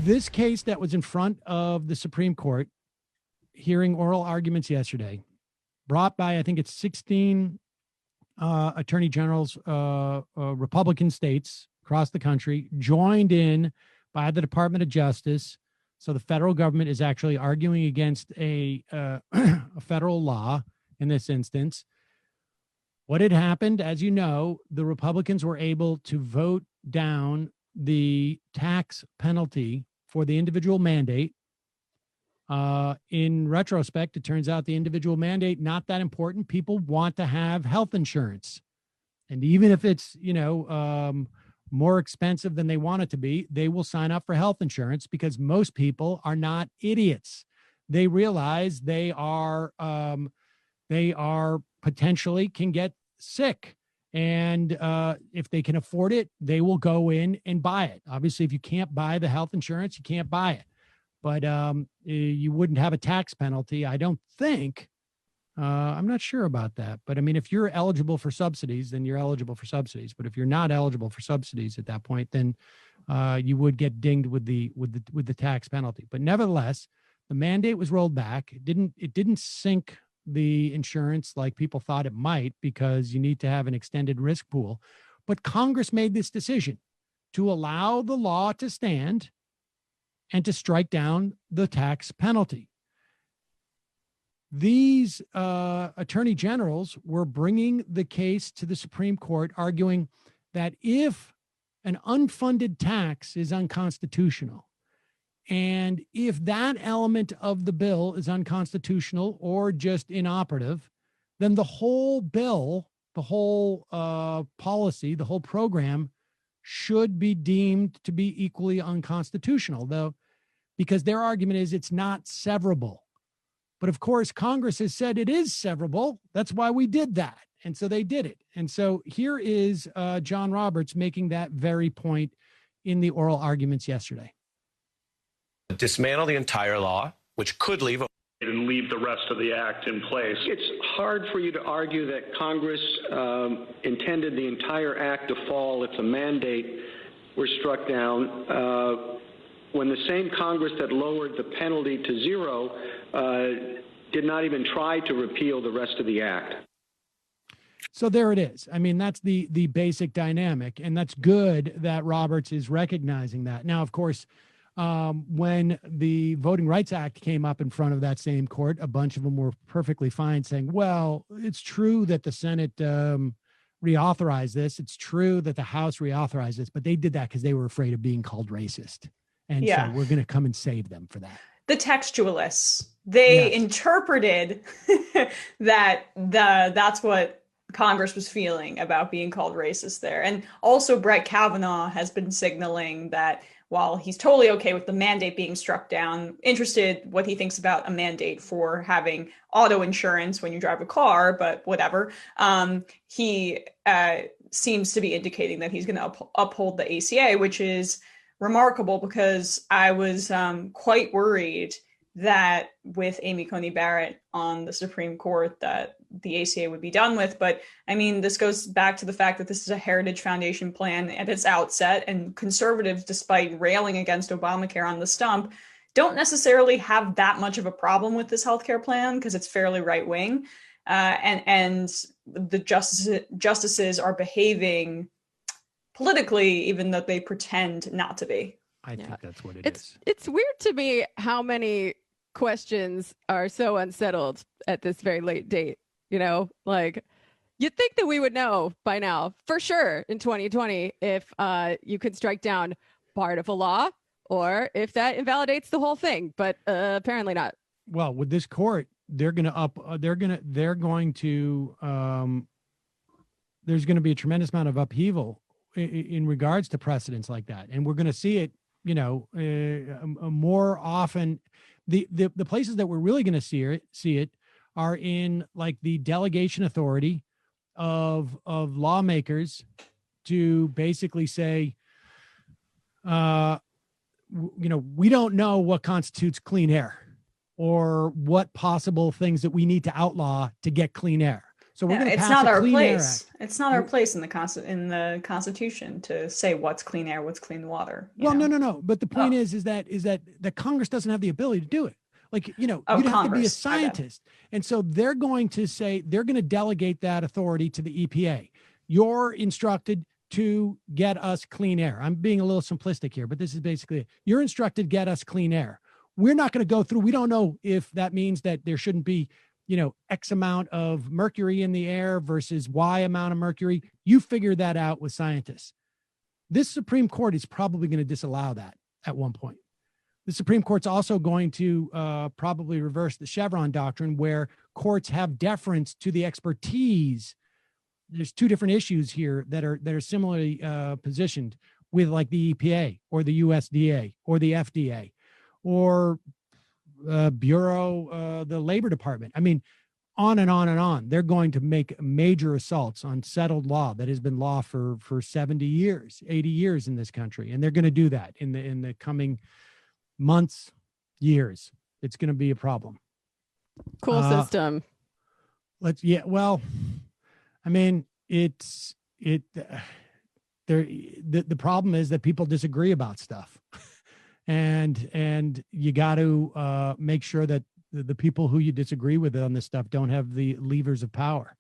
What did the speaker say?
this case that was in front of the Supreme Court, hearing oral arguments yesterday, brought by, I think it's 16 attorney generals, Republican states across the country, joined in by the Department of Justice. So the federal government is actually arguing against a federal law in this instance. What had happened, as you know, the Republicans were able to vote down the tax penalty for the individual mandate. In retrospect, it turns out the individual mandate, not that important. People want to have health insurance. And even if it's, more expensive than they want it to be, they will sign up for health insurance because most people are not idiots. They realize they are potentially can get sick. And if they can afford it, they will go in and buy it. Obviously, if you can't buy the health insurance, you can't buy it. But you wouldn't have a tax penalty, I don't think. I'm not sure about that. But I mean, if you're eligible for subsidies, then you're eligible for subsidies. But if you're not eligible for subsidies at that point, then you would get dinged with the tax penalty. But nevertheless, the mandate was rolled back. It didn't sink the insurance like people thought it might, because you need to have an extended risk pool. But Congress made this decision to allow the law to stand and to strike down the tax penalty. These attorney generals were bringing the case to the Supreme Court, arguing that if an unfunded tax is unconstitutional, and if that element of the bill is unconstitutional or just inoperative, then the whole bill, the whole policy, the whole program should be deemed to be equally unconstitutional, though, because their argument is it's not severable. But of course, Congress has said it is severable. That's why we did that. And so they did it. And so here is John Roberts making that very point in the oral arguments yesterday. Dismantle the entire law, which could leave and leave the rest of the act in place. It's hard for you to argue that Congress intended the entire act to fall if the mandate were struck down, when the same Congress that lowered the penalty to zero did not even try to repeal the rest of the act. So there it is. I mean, that's the basic dynamic, and that's good that Roberts is recognizing that. Now, of course, when the Voting Rights Act came up in front of that same court, a bunch of them were perfectly fine saying, well, it's true that the Senate reauthorized this. It's true that the House reauthorized this, but they did that because they were afraid of being called racist. And so we're going to come and save them for that. The textualists, they interpreted that's what Congress was feeling about being called racist there. And also Brett Kavanaugh has been signaling that while he's totally okay with the mandate being struck down, interested what he thinks about a mandate for having auto insurance when you drive a car, but whatever. He seems to be indicating that he's going to uphold the ACA, which is remarkable because I was quite worried that with Amy Coney Barrett on the Supreme Court that the ACA would be done with. But I mean, this goes back to the fact that this is a Heritage Foundation plan at its outset, and conservatives, despite railing against Obamacare on the stump, don't necessarily have that much of a problem with this healthcare plan because it's fairly right wing. And the justices are behaving politically, even though they pretend not to be. I think that's what it is. It's weird to me how many questions are so unsettled at this very late date. You know, like you'd think that we would know by now for sure in 2020 if you could strike down part of a law or if that invalidates the whole thing. But apparently not. Well, with this court, there's going to be a tremendous amount of upheaval in regards to precedents like that. And we're going to see it, more often. The places that we're really going to see it are in like the delegation authority of lawmakers to basically say, we don't know what constitutes clean air or what possible things that we need to outlaw to get clean air. So we're going to it's pass not a our Clean Air place. Act. It's not our place in the Constitution to say what's clean air, what's clean water. Well, no. But the point is that the Congress doesn't have the ability to do it. Like, you'd have to be a scientist. And so they're going to delegate that authority to the EPA. You're instructed to get us clean air. I'm being a little simplistic here, but this is basically it. You're instructed to get us clean air. We're not going to go through. We don't know if that means that there shouldn't be, X amount of mercury in the air versus Y amount of mercury. You figure that out with scientists. This Supreme Court is probably going to disallow that at one point. The Supreme Court's also going to probably reverse the Chevron doctrine, where courts have deference to the expertise. There's two different issues here that are similarly positioned with, like, the EPA or the USDA or the FDA or Bureau, the Labor Department. I mean, on and on and on. They're going to make major assaults on settled law that has been law for 70 years, 80 years in this country. And they're going to do that in the coming months, years. It's going to be a problem. Cool system. Well, I mean, the problem is that people disagree about stuff. And you got to make sure that the people who you disagree with on this stuff don't have the levers of power.